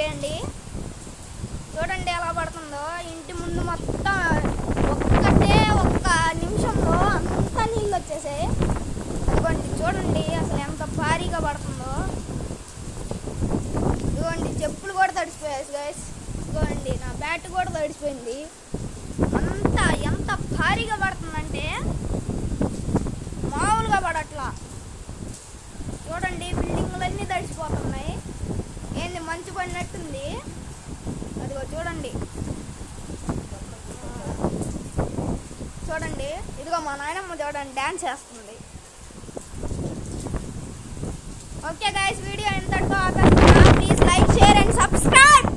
చేయండి. చూడండి ఎలా పడుతుందో. ఇంటి ముందు మొత్తం ఒక్క నిమిషంలో అంతా నీళ్ళు వచ్చేసాయి. అదిగోండి చూడండి అసలు ఎంత భారీగా పడుతుందో. ఇదిగోండి చెప్పులు కూడా తడిసిపోయాయి గైస్. ఇదిగోండి నా బ్యాట్ కూడా తడిసిపోయింది. అంతా ఎంత భారీగా పడుతుందంటే మామూలుగా పడట్లా. చూడండి బిల్డింగులన్నీ తడిసిపోతున్నాయి. ఏంది మంచు పడినట్టుంది. అదిగో చూడండి చూడండి. ఇదిగో మా నాయనమ్మ చూడండి డ్యాన్స్ చేస్తుంది. ఓకే గైస్, వీడియో ఇంతటితో ఆపేస్తున్నా. Please like, share and subscribe.